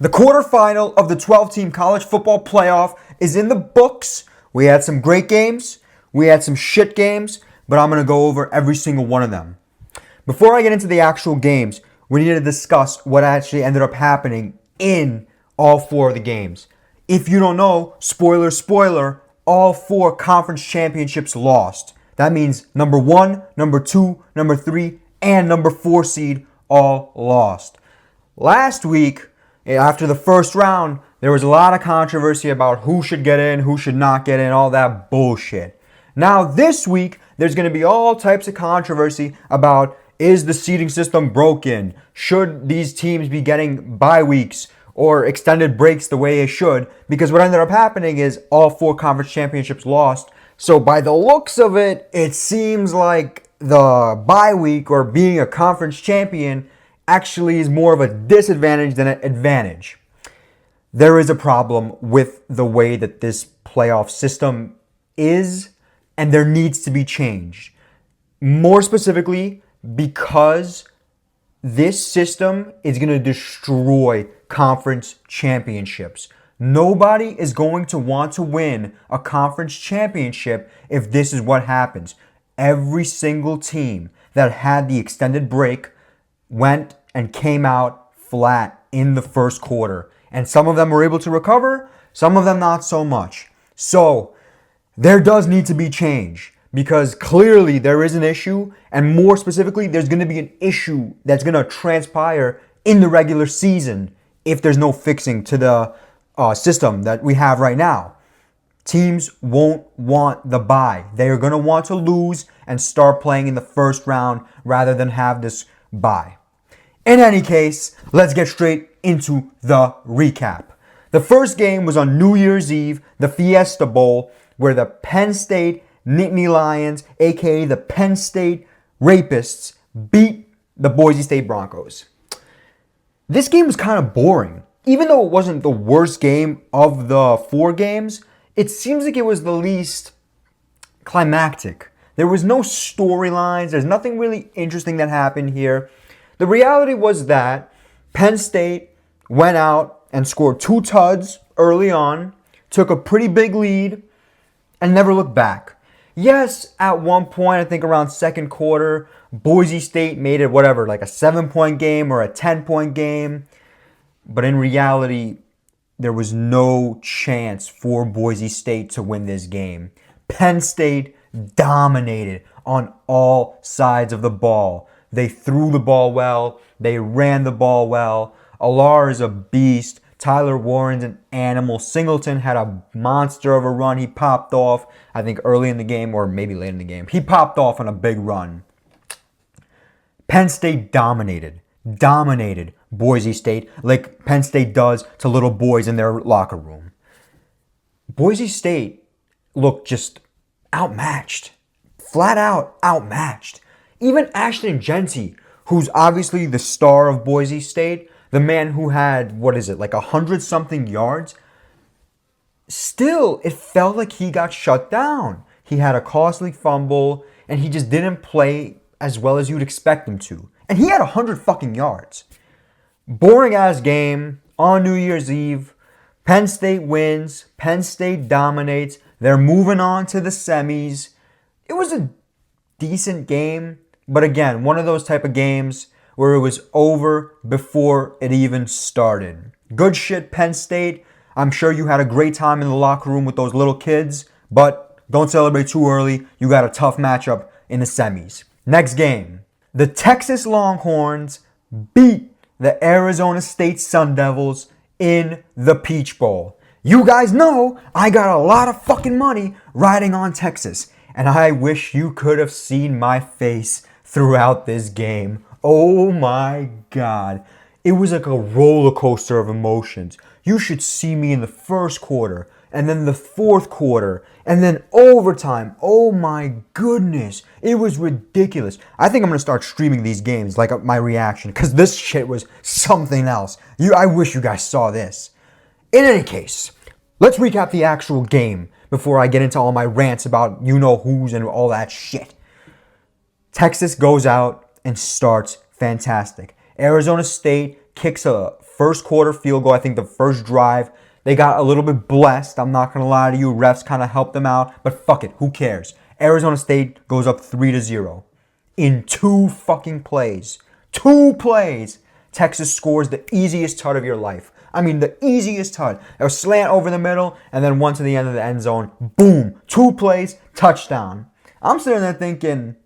The quarterfinal of the 12-team college football playoff is in the books. We had some great games. We had some shit games, but I'm going to go over every single one of them. Before I get into the actual games, we need to discuss what actually ended up happening in all four of the games. If you don't know, spoiler, all four conference championships lost. That means number 1, number 2, number 3, and number 4 seed all lost. Last week, after the first round, there was a lot of controversy about who should get in, who should not get in, all that bullshit. Now this week, there's going to be all types of controversy about, is the seeding system broken? Should these teams be getting bye weeks or extended breaks the way they should? Because what ended up happening is all four conference championships lost. So by the looks of it, it seems like the bye week or being a conference champion actually is more of a disadvantage than an advantage. There is a problem with the way that this playoff system is, and there needs to be change. More specifically, because this system is going to destroy conference championships. Nobody is going to want to win a conference championship if this is what happens. Every single team that had the extended break went and came out flat in the first quarter. And some of them were able to recover, some of them not so much. So there does need to be change, because clearly there is an issue, and more specifically, there's going to be an issue that's going to transpire in the regular season if there's no fixing to the system that we have right now. Teams won't want the bye. They are going to want to lose and start playing in the first round rather than have this bye. In any case, let's get straight into the recap. The first game was on New Year's Eve, the Fiesta Bowl, where the Penn State Nittany Lions, aka the Penn State Rapists, beat the Boise State Broncos. This game was kind of boring. Even though it wasn't the worst game of the four games, it seems like it was the least climactic. There was no storylines. There's nothing really interesting that happened here. The reality was that Penn State went out and scored 2 tuds early on, took a pretty big lead, and never looked back. Yes, at one point, I think around second quarter, Boise State made it like a 7-point game or a 10-point game. But in reality, there was no chance for Boise State to win this game. Penn State dominated on all sides of the ball. They threw the ball well. They ran the ball well. Alar is a beast. Tyler Warren's an animal. Singleton had a monster of a run. He popped off, I think, early in the game or maybe late in the game. He popped off on a big run. Penn State dominated Boise State like Penn State does to little boys in their locker room. Boise State looked just outmatched. Flat out outmatched. Even Ashton Jeanty, who's obviously the star of Boise State, the man who had, 100-something yards, still, it felt like he got shut down. He had a costly fumble, and he just didn't play as well as you'd expect him to. And he had 100 fucking yards. Boring-ass game on New Year's Eve. Penn State wins. Penn State dominates. They're moving on to the semis. It was a decent game. But again, one of those type of games where it was over before it even started. Good shit, Penn State. I'm sure you had a great time in the locker room with those little kids, but don't celebrate too early. You got a tough matchup in the semis. Next game. The Texas Longhorns beat the Arizona State Sun Devils in the Peach Bowl. You guys know I got a lot of fucking money riding on Texas, and I wish you could have seen my face throughout this game. Oh my God. It was like a roller coaster of emotions. You should see me in the first quarter, and then the fourth quarter, and then overtime. Oh my goodness. It was ridiculous. I think I'm going to start streaming these games, like my reaction, because this shit was something else. I wish you guys saw this. In any case, let's recap the actual game before I get into all my rants about you-know-who's and all that shit. Texas goes out and starts fantastic. Arizona State kicks a first quarter field goal, I think the first drive, they got a little bit blessed. I'm not going to lie to you. Refs kind of helped them out, but fuck it. Who cares? Arizona State goes up 3-0 in 2 fucking plays. 2 plays. Texas scores the easiest tut of your life. I mean, the easiest tut. A slant over the middle, and then one to the end of the end zone. Boom. 2 plays, touchdown. I'm sitting there thinking,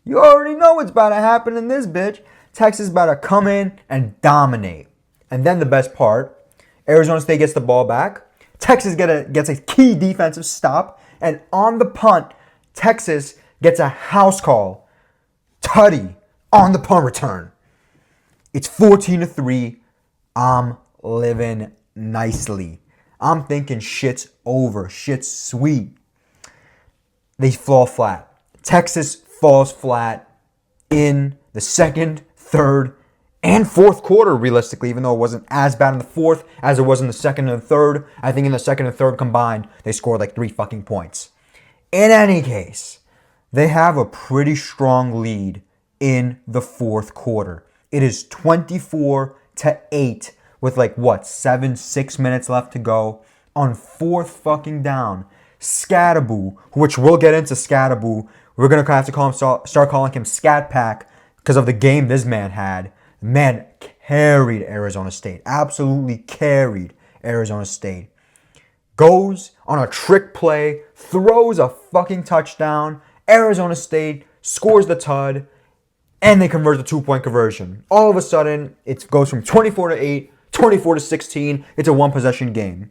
you already know what's about to happen in this bitch. Texas is about to come in and dominate. And then the best part, Arizona State gets the ball back. Texas gets a key defensive stop. And on the punt, Texas gets a house call. Tutty on the punt return. It's 14-3. I'm living nicely. I'm thinking shit's over. Shit's sweet. They fall flat. Texas falls flat in the second, third, and fourth quarter, realistically, even though it wasn't as bad in the fourth as it was in the second and third. I think in the second and third combined, they scored like 3 fucking points. In any case, they have a pretty strong lead in the fourth quarter. It is 24-8 with 6 minutes left to go on fourth fucking down. Scattaboo, which we'll get into Scattaboo. We're going to have to start calling him Scat Pack because of the game this man had. The man carried Arizona State. Absolutely carried Arizona State. Goes on a trick play, throws a fucking touchdown. Arizona State scores the tud, and they convert the 2-point conversion. All of a sudden, it goes from 24-8, 24-16. It's a 1-possession game.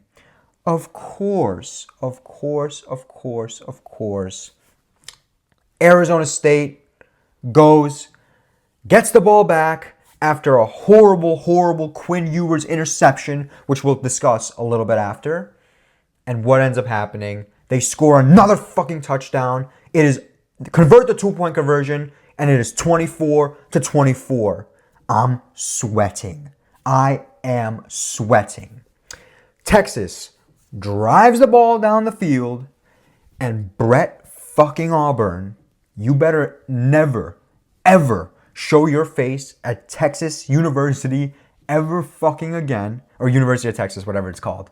Of course. Arizona State gets the ball back after a horrible Quinn Ewers interception, which we'll discuss a little bit after. And what ends up happening? They score another fucking touchdown. Convert the 2-point conversion, and it is 24-24. I'm sweating. I am sweating. Texas drives the ball down the field, and Brett fucking Auburn, you better never, ever show your face at Texas University ever fucking again, or University of Texas, whatever it's called.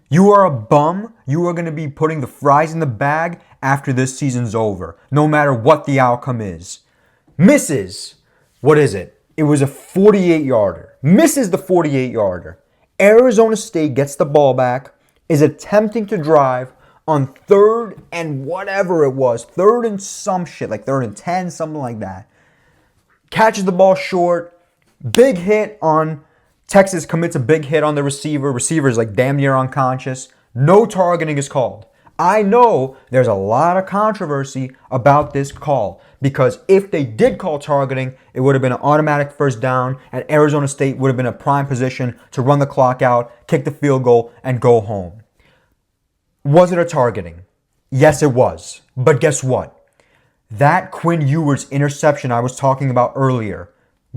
You are a bum. You are going to be putting the fries in the bag after this season's over, no matter what the outcome is. Misses. What is it? It was a 48-yarder. Misses the 48-yarder. Arizona State gets the ball back, is attempting to drive on third and whatever it was. Third and some shit, like third and 10, something like that. Catches the ball short. Big hit on Texas, commits a big hit on the receiver. Receiver's like damn near unconscious. No targeting is called. I know there's a lot of controversy about this call because if they did call targeting, it would have been an automatic first down and Arizona State would have been in a prime position to run the clock out, kick the field goal, and go home. Was it a targeting? Yes, it was. But guess what? That Quinn Ewers interception I was talking about earlier,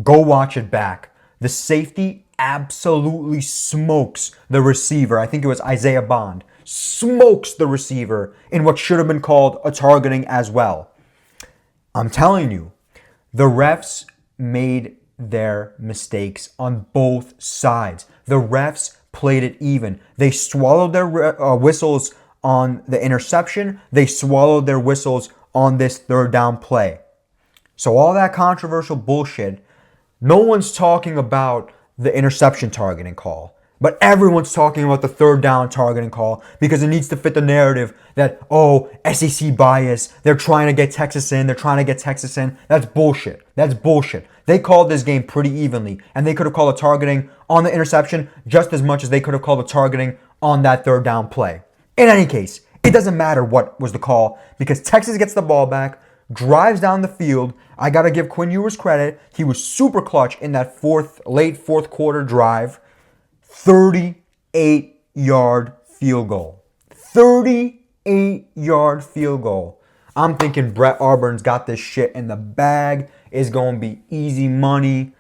go watch it back. The safety absolutely smokes the receiver. I think it was Isaiah Bond. Smokes the receiver in what should have been called a targeting as well. I'm telling you, the refs made their mistakes on both sides. The refs played it even. They swallowed their whistles on the interception. They swallowed their whistles on this third down play. So all that controversial bullshit, no one's talking about the interception targeting call. But everyone's talking about the third down targeting call because it needs to fit the narrative that, oh, SEC bias, they're trying to get Texas in, That's bullshit. They called this game pretty evenly, and they could have called a targeting on the interception just as much as they could have called a targeting on that third down play. In any case, it doesn't matter what was the call because Texas gets the ball back, drives down the field. I got to give Quinn Ewers credit. He was super clutch in that late fourth quarter drive. 38-yard field goal. 38-yard field goal. I'm thinking Brett Auburn's got this shit in the bag. It's going to be easy money.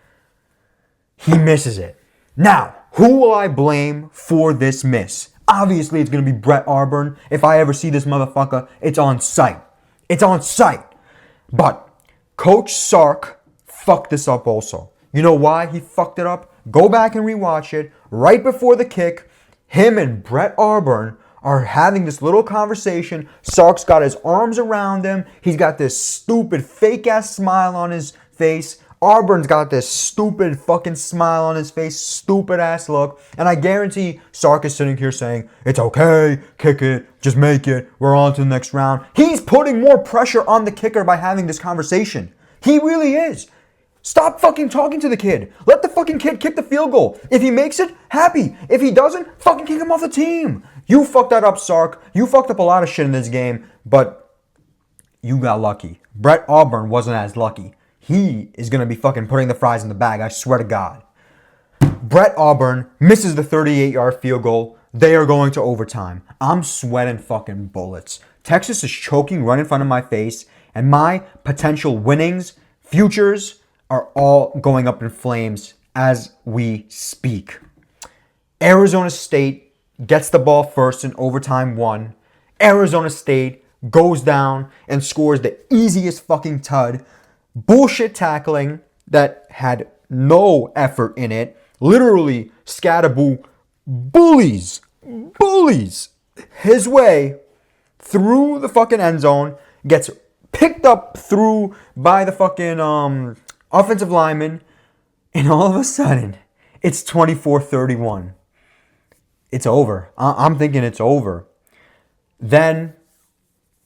He misses it. Now, who will I blame for this miss? Obviously, it's going to be Brett Auburn. If I ever see this motherfucker, it's on sight. But Coach Sark fucked this up also. You know why he fucked it up? Go back and rewatch it. Right before the kick, him and Brett Auburn are having this little conversation. Sark's got his arms around him. He's got this stupid fake-ass smile on his face. Auburn's got this stupid fucking smile on his face, stupid-ass look. And I guarantee Sark is sitting here saying, it's okay, kick it, just make it, we're on to the next round. He's putting more pressure on the kicker by having this conversation. He really is. Stop fucking talking to the kid. Let the fucking kid kick the field goal. If he makes it, happy. If he doesn't, fucking kick him off the team. You fucked that up, Sark. You fucked up a lot of shit in this game, but you got lucky. Brett Auburn wasn't as lucky. He is going to be fucking putting the fries in the bag, I swear to God. Brett Auburn misses the 38-yard field goal. They are going to overtime. I'm sweating fucking bullets. Texas is choking right in front of my face, and my potential winnings, futures, are all going up in flames as we speak. Arizona State gets the ball first in overtime 1. Arizona State goes down and scores the easiest fucking tud. Bullshit tackling that had no effort in it. Literally, Scatterboo bullies his way through the fucking end zone, gets picked up through by the fucking offensive lineman, and all of a sudden, it's 24-31. It's over. I'm thinking it's over. Then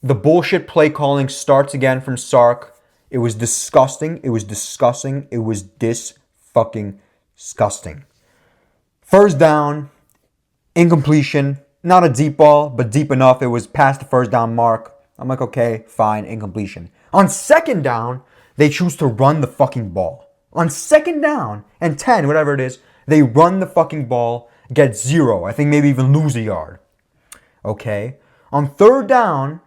the bullshit play calling starts again from Sark. It was disgusting. It was disgusting. It was fucking disgusting. First down, incompletion. Not a deep ball, but deep enough. It was past the first down mark. I'm like, okay, fine, incompletion. On second down, they choose to run the fucking ball. On second down and 10, whatever it is, they run the fucking ball, get 0. I think maybe even lose a yard. Okay. On third down,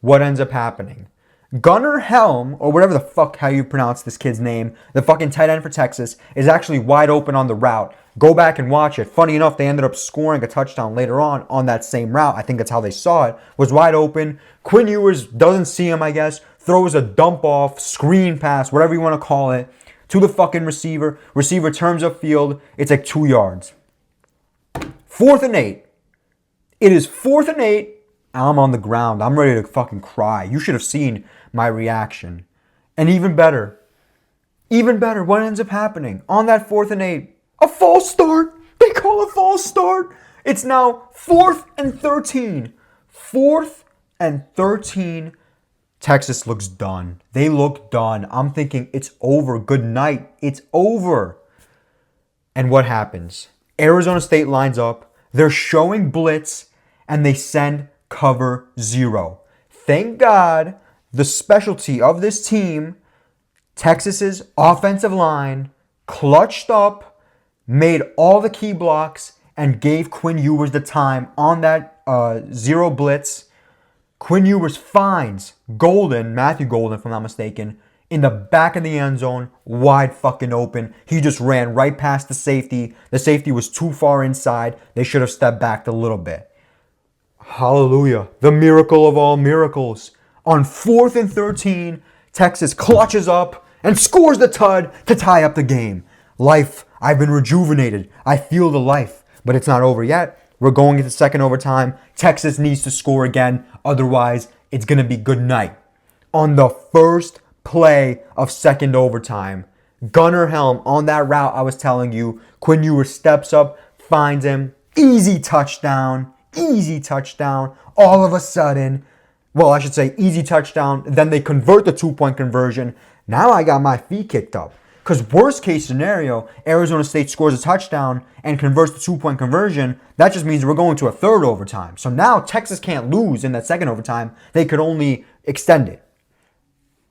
what ends up happening? Gunnar Helm, or whatever the fuck how you pronounce this kid's name, the fucking tight end for Texas, is actually wide open on the route. Go back and watch it. Funny enough, they ended up scoring a touchdown later on that same route. I think that's how they saw it. Was wide open. Quinn Ewers doesn't see him, I guess. Throws a dump off, screen pass, whatever you want to call it, to the fucking receiver. Receiver turns upfield. It's like 2 yards. 4th and 8. It is 4th and 8. I'm on the ground. I'm ready to fucking cry. You should have seen my reaction. And even better, what ends up happening? On that 4th and 8, a false start. They call a false start. It's now 4th and 13. 4th and 13. Texas looks done. They look done. I'm thinking it's over. Good night. It's over. And what happens? Arizona State lines up. They're showing blitz, and they send cover 0. Thank God the specialty of this team, Texas's offensive line, clutched up, made all the key blocks, and gave Quinn Ewers the time on that 0 blitz. Quinn Ewers finds Matthew Golden, if I'm not mistaken, in the back of the end zone, wide fucking open. He just ran right past the safety. The safety was too far inside. They should have stepped back a little bit. Hallelujah. The miracle of all miracles. On 4th and 13, Texas clutches up and scores the tud to tie up the game. Life, I've been rejuvenated. I feel the life, but it's not over yet. We're going into second overtime. Texas needs to score again. Otherwise, it's going to be good night. On the first play of second overtime, Gunnar Helm on that route I was telling you, Quinn Ewers steps up, finds him. Easy touchdown. Easy touchdown. All of a sudden, well, I should say easy touchdown. Then they convert the 2-point conversion. Now I got my feet kicked up. Because worst case scenario, Arizona State scores a touchdown and converts the 2-point conversion. That just means we're going to a third overtime. So now Texas can't lose in that second overtime. They could only extend it.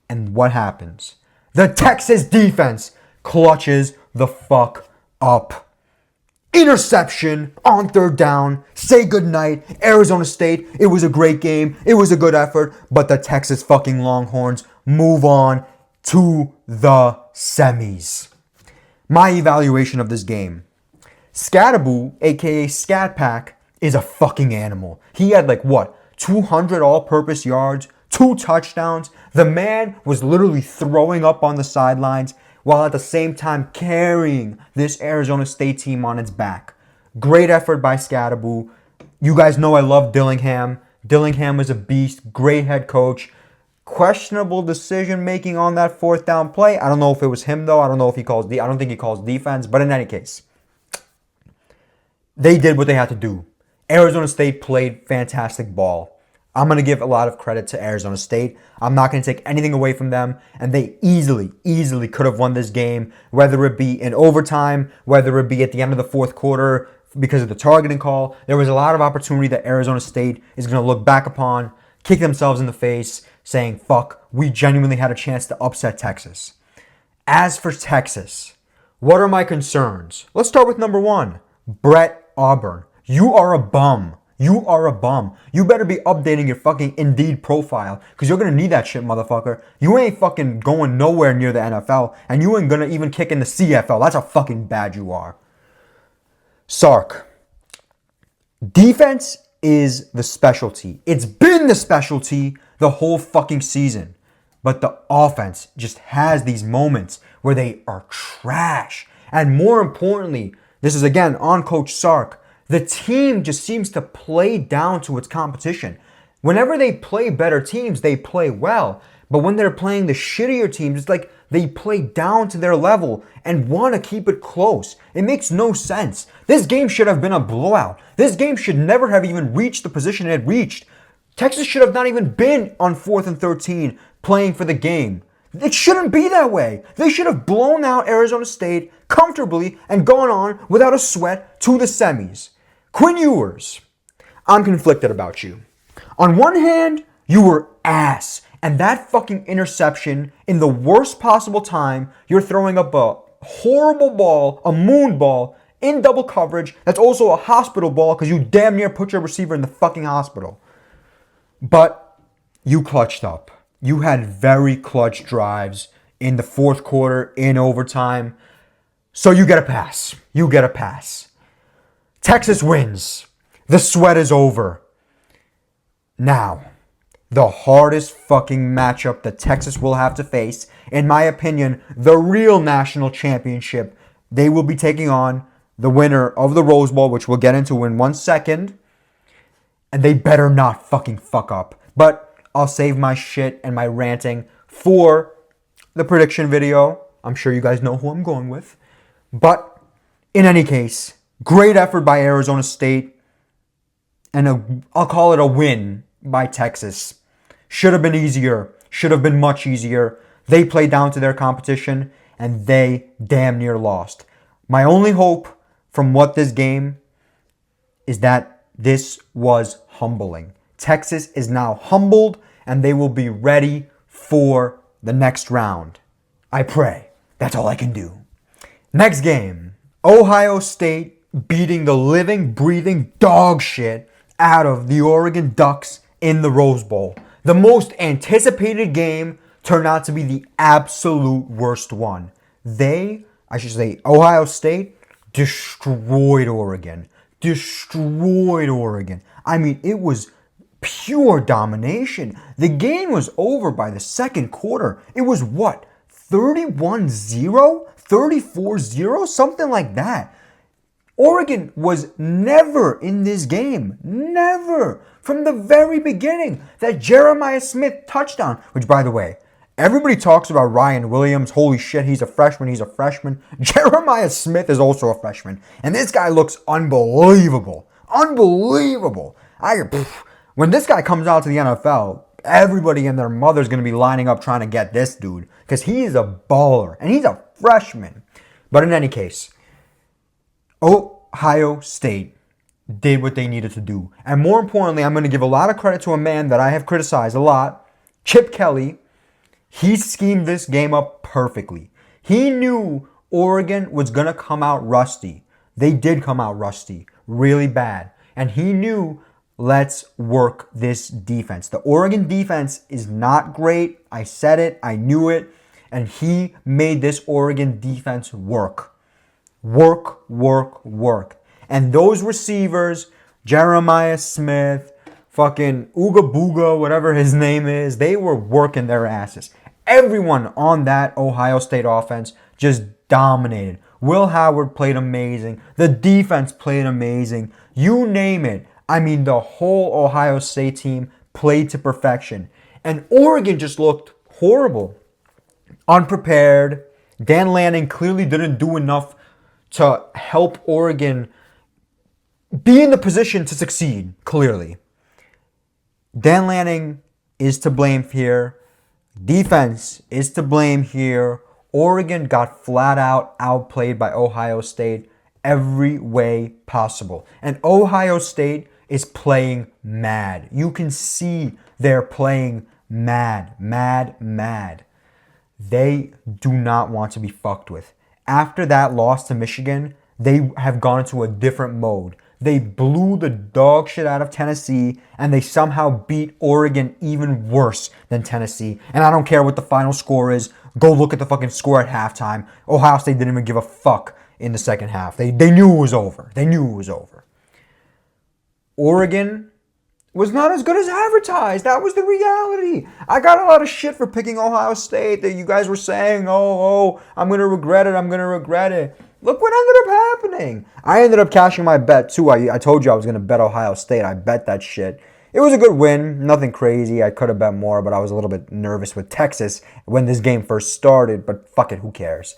And what happens? The Texas defense clutches the fuck up. Interception on third down. Say goodnight. Arizona State, it was a great game. It was a good effort. But the Texas fucking Longhorns move on to the semis. My evaluation of this game. Scatterboo, a.k.a. Scat Pack, is a fucking animal. He had 200 all-purpose yards, 2 touchdowns. The man was literally throwing up on the sidelines. while at the same time carrying this Arizona State team on its back. Great effort by Scadaboo. You guys know I love Dillingham. Dillingham is a beast. Great head coach. Questionable decision making on that fourth down play. I don't know if it was him though. I don't think he calls defense. But in any case, they did what they had to do. Arizona State played fantastic ball. I'm going to give a lot of credit to Arizona State. I'm not going to take anything away from them. And they easily could have won this game, whether it be in overtime, whether it be at the end of the fourth quarter because of the targeting call. There was a lot of opportunity that Arizona State is going to look back upon, kick themselves in the face, saying, fuck, we genuinely had a chance to upset Texas. As for Texas, what are my concerns? Let's start with number one, Brett Auburn. You are a bum. You are a bum. You better be updating your fucking Indeed profile because you're going to need that shit, motherfucker. You ain't fucking going nowhere near the NFL and you ain't going to even kick in the CFL. That's how fucking bad you are. Sark. Defense is the specialty. It's been the specialty the whole fucking season. But the offense just has these moments where they are trash. And more importantly, this is again on Coach Sark, the team just seems to play down to its competition. Whenever they play better teams, they play well. But when they're playing the shittier teams, it's like they play down to their level and want to keep it close. It makes no sense. This game should have been a blowout. This game should never have even reached the position it reached. Texas should have not even been on 4th and 13 playing for the game. It shouldn't be that way. They should have blown out Arizona State comfortably and gone on without a sweat to the semis. Quinn Ewers, I'm conflicted about you. On one hand, you were ass. And that fucking interception in the worst possible time, you're throwing up a horrible ball, a moon ball, in double coverage. That's also a hospital ball because you damn near put your receiver in the fucking hospital. But you clutched up. You had very clutch drives in the fourth quarter, in overtime. So you get a pass. You get a pass. Texas wins. The sweat is over. Now, the hardest fucking matchup that Texas will have to face, in my opinion, the real national championship, they will be taking on the winner of the Rose Bowl, which we'll get into in 1 second. And they better not fucking fuck up. But I'll save my shit and my ranting for the prediction video. I'm sure you guys know who I'm going with. But in any case, great effort by Arizona State. And I'll call it a win by Texas. Should have been easier. Should have been much easier. They played down to their competition and they damn near lost. My only hope from what this game is that this was humbling. Texas is now humbled and they will be ready for the next round. I pray. That's all I can do. Next game. Ohio State beating the living, breathing dog shit out of the Oregon Ducks in the Rose Bowl. The most anticipated game turned out to be the absolute worst one. Ohio State, destroyed Oregon. Destroyed Oregon. I mean, it was pure domination. The game was over by the second quarter. It was what? 31-0? 34-0? Something like that. Oregon was never in this game. Never. From the very beginning. That Jeremiah Smith touchdown, which by the way, everybody talks about Ryan Williams. Holy shit, he's a freshman. He's a freshman. Jeremiah Smith is also a freshman. And this guy looks unbelievable. Unbelievable. When this guy comes out to the NFL, everybody and their mother's going to be lining up trying to get this dude. Because he is a baller. And he's a freshman. But in any case, Ohio State did what they needed to do. And more importantly, I'm going to give a lot of credit to a man that I have criticized a lot, Chip Kelly. He schemed this game up perfectly. He knew Oregon was going to come out rusty. They did come out rusty, really bad. And he knew, let's work this defense. The Oregon defense is not great. I said it. I knew it. And he made this Oregon defense work. Work, work, work. And those receivers, Jeremiah Smith, fucking Ooga Booga, whatever his name is, they were working their asses. Everyone on that Ohio State offense just dominated. Will Howard played amazing. The defense played amazing. You name it. I mean, the whole Ohio State team played to perfection. And Oregon just looked horrible. Unprepared. Dan Lanning clearly didn't do enough to help Oregon be in the position to succeed, clearly. Dan Lanning is to blame here. Defense is to blame here. Oregon got flat out outplayed by Ohio State every way possible. And Ohio State is playing mad. You can see they're playing mad. They do not want to be fucked with. After that loss to Michigan, they have gone into a different mode. They blew the dog shit out of Tennessee, and they somehow beat Oregon even worse than Tennessee. And I don't care what the final score is. Go look at the fucking score at halftime. Ohio State didn't even give a fuck in the second half. They knew it was over. Oregon was not as good as advertised. That was the reality. I got a lot of shit for picking Ohio State that you guys were saying, I'm going to regret it. Look what ended up happening. I ended up cashing my bet too. I told you I was going to bet Ohio State. I bet that shit. It was a good win. Nothing crazy. I could have bet more, but I was a little bit nervous with Texas when this game first started. But fuck it, who cares?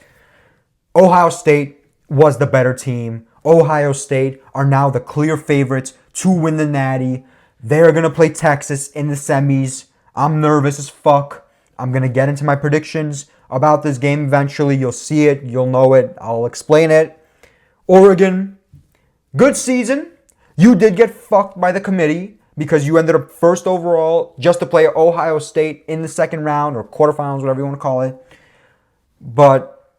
Ohio State was the better team. Ohio State are now the clear favorites to win the Natty. They're going to play Texas in the semis. I'm nervous as fuck. I'm going to get into my predictions about this game eventually. You'll see it. You'll know it. I'll explain it. Oregon, good season. You did get fucked by the committee because you ended up first overall just to play Ohio State in the second round or quarterfinals, whatever you want to call it. But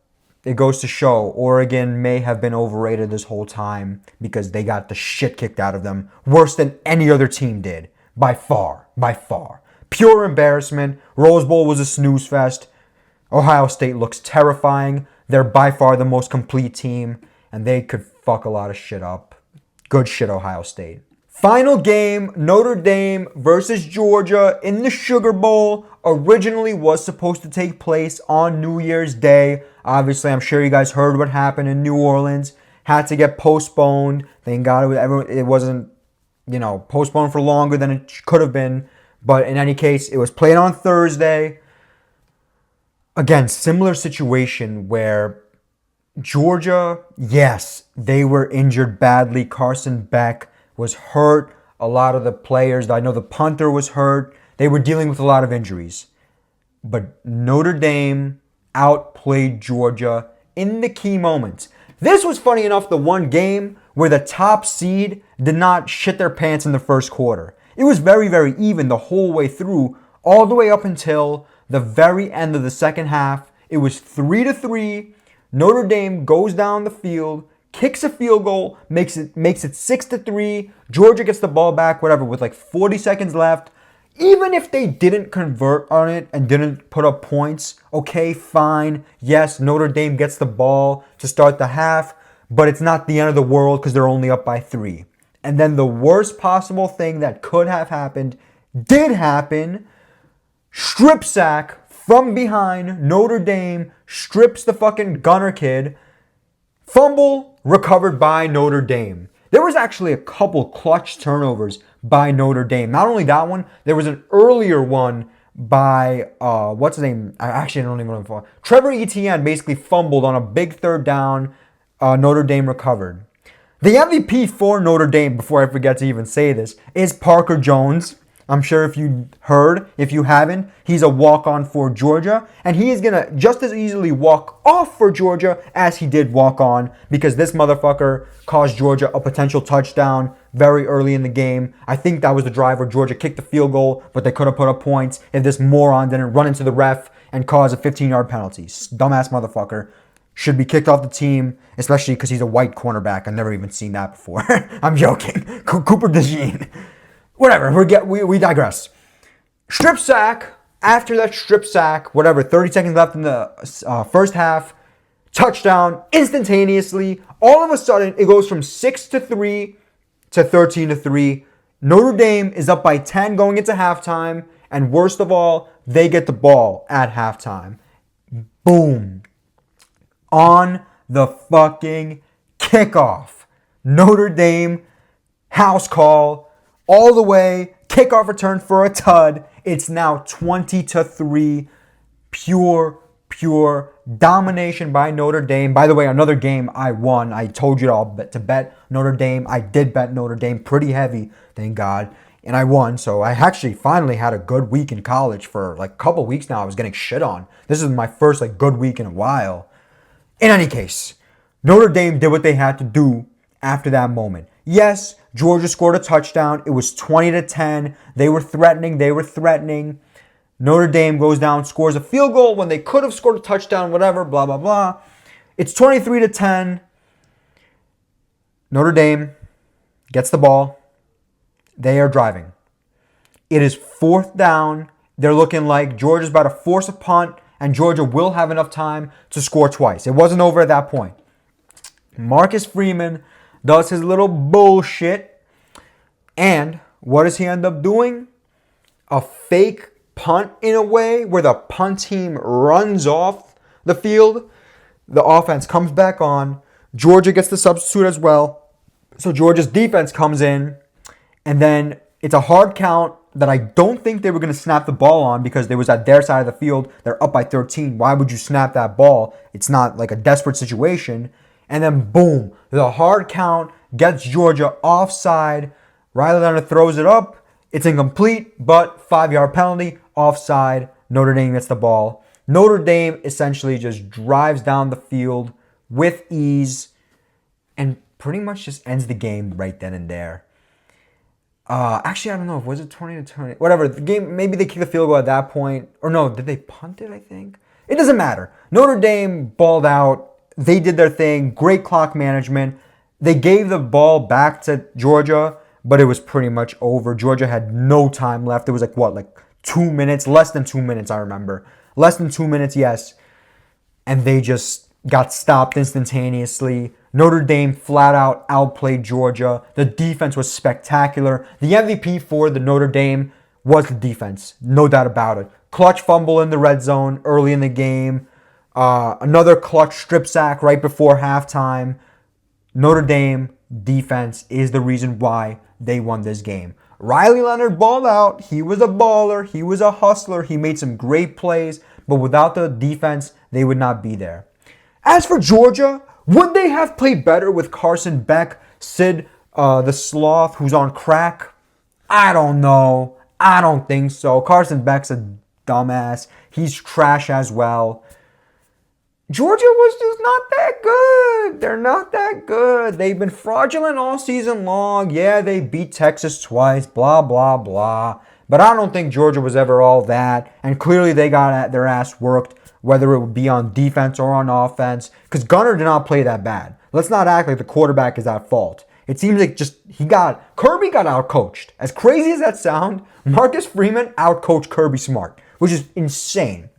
it goes to show Oregon may have been overrated this whole time because they got the shit kicked out of them worse than any other team did. By far. Pure embarrassment. Rose Bowl was a snooze fest. Ohio State looks terrifying. They're by far the most complete team, and they could fuck a lot of shit up. Good shit, Ohio State. Final game, Notre Dame versus Georgia in the Sugar Bowl. Originally was supposed to take place on New Year's Day. Obviously, I'm sure you guys heard what happened in New Orleans. Had to get postponed. Thank God it wasn't, postponed for longer than it could have been. But in any case, it was played on Thursday. Again, similar situation where Georgia, yes, they were injured badly. Carson Beck was hurt. A lot of the players, I know the punter was hurt. They were dealing with a lot of injuries. But Notre Dame outplayed Georgia in the key moments. This was, funny enough, the one game where the top seed did not shit their pants in the first quarter. It was very, very even the whole way through, all the way up until the very end of the second half. It was 3-3. Notre Dame goes down the field, kicks a field goal, makes it 6-3. Georgia gets the ball back, with like 40 seconds left. Even if they didn't convert on it and didn't put up points, okay, fine. Yes, Notre Dame gets the ball to start the half, but it's not the end of the world because they're only up by 3. And then the worst possible thing that could have happened did happen. Strip sack from behind. Notre Dame strips the fucking gunner kid. Fumble recovered by Notre Dame. There was actually a couple clutch turnovers by Notre Dame. Not only that one, there was an earlier one by, what's his name? I actually don't even know. Trevor Etienne basically fumbled on a big third down. Notre Dame recovered. The MVP for Notre Dame, before I forget to even say this, is Parker Jones. I'm sure if you heard, if you haven't, he's a walk-on for Georgia. And he is going to just as easily walk off for Georgia as he did walk on, because this motherfucker caused Georgia a potential touchdown very early in the game. I think that was the drive where Georgia kicked the field goal, but they could have put up points if this moron didn't run into the ref and cause a 15-yard penalty. Dumbass motherfucker. Should be kicked off the team, especially because he's a white cornerback. I've never even seen that before. I'm joking. Cooper DeJean. Whatever, we digress. Strip sack. After that strip sack, 30 seconds left in the first half. Touchdown instantaneously. All of a sudden, it goes from 6-3 to 13-3. Notre Dame is up by 10 going into halftime. And worst of all, they get the ball at halftime. Boom. on the fucking kickoff. Notre Dame, house call, all the way, kickoff return for a tud. It's now 20-3, pure domination by Notre Dame. By the way, another game I won. I told you all to bet Notre Dame. I did bet Notre Dame pretty heavy, thank God. And I won, so I actually finally had a good week in college. For like a couple weeks now, I was getting shit on. This is my first like good week in a while. In any case, Notre Dame did what they had to do after that moment. Yes, Georgia scored a touchdown. It was 20-10. They were threatening. Notre Dame goes down, scores a field goal when they could have scored a touchdown, whatever, blah, blah, blah. It's 23-10. Notre Dame gets the ball. They are driving. It is 4th down. They're looking like Georgia's about to force a punt, and Georgia will have enough time to score twice. It wasn't over at that point. Marcus Freeman does his little bullshit. And what does he end up doing? A fake punt in a way where the punt team runs off the field. The offense comes back on. Georgia gets the substitute as well. So Georgia's defense comes in. And then it's a hard count that I don't think they were going to snap the ball on because they was at their side of the field. They're up by 13. Why would you snap that ball? It's not like a desperate situation. And then boom, the hard count gets Georgia offside. Riley Leonard throws it up. It's incomplete, but 5-yard penalty, offside. Notre Dame gets the ball. Notre Dame essentially just drives down the field with ease and pretty much just ends the game right then and there. Actually, I don't know. Was it 20-20? Whatever. The game, maybe they kicked the field goal at that point. Or no, did they punt it, I think? It doesn't matter. Notre Dame balled out. They did their thing. Great clock management. They gave the ball back to Georgia, but it was pretty much over. Georgia had no time left. It was like 2 minutes? Less than 2 minutes, I remember. Less than 2 minutes, yes. And they just got stopped instantaneously. Notre Dame flat out outplayed Georgia. The defense was spectacular. The MVP for the Notre Dame was the defense. No doubt about it. Clutch fumble in the red zone early in the game. Another clutch strip sack right before halftime. Notre Dame defense is the reason why they won this game. Riley Leonard balled out. He was a baller. He was a hustler. He made some great plays. But without the defense, they would not be there. As for Georgia, would they have played better with Carson Beck, Sid the Sloth, who's on crack? I don't know. I don't think so. Carson Beck's a dumbass. He's trash as well. Georgia was just not that good. They're not that good. They've been fraudulent all season long. Yeah, they beat Texas twice, blah, blah, blah. But I don't think Georgia was ever all that. And clearly they got their ass worked, whether it would be on defense or on offense, because Gunner did not play that bad. Let's not act like the quarterback is at fault. It seems like Kirby got outcoached. As crazy as that sounds, Marcus Freeman outcoached Kirby Smart, which is insane.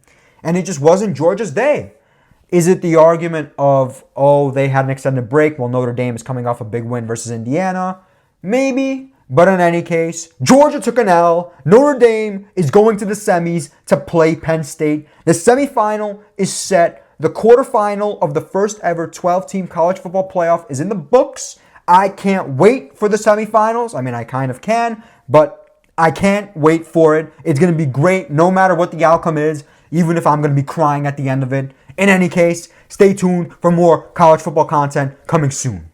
And it just wasn't Georgia's day. Is it the argument of, they had an extended break while Notre Dame is coming off a big win versus Indiana? Maybe. But in any case, Georgia took an L. Notre Dame is going to the semis to play Penn State. The semifinal is set. The quarterfinal of the first ever 12-team college football playoff is in the books. I can't wait for the semifinals. I mean, I kind of can, but I can't wait for it. It's going to be great no matter what the outcome is, even if I'm going to be crying at the end of it. In any case, stay tuned for more college football content coming soon.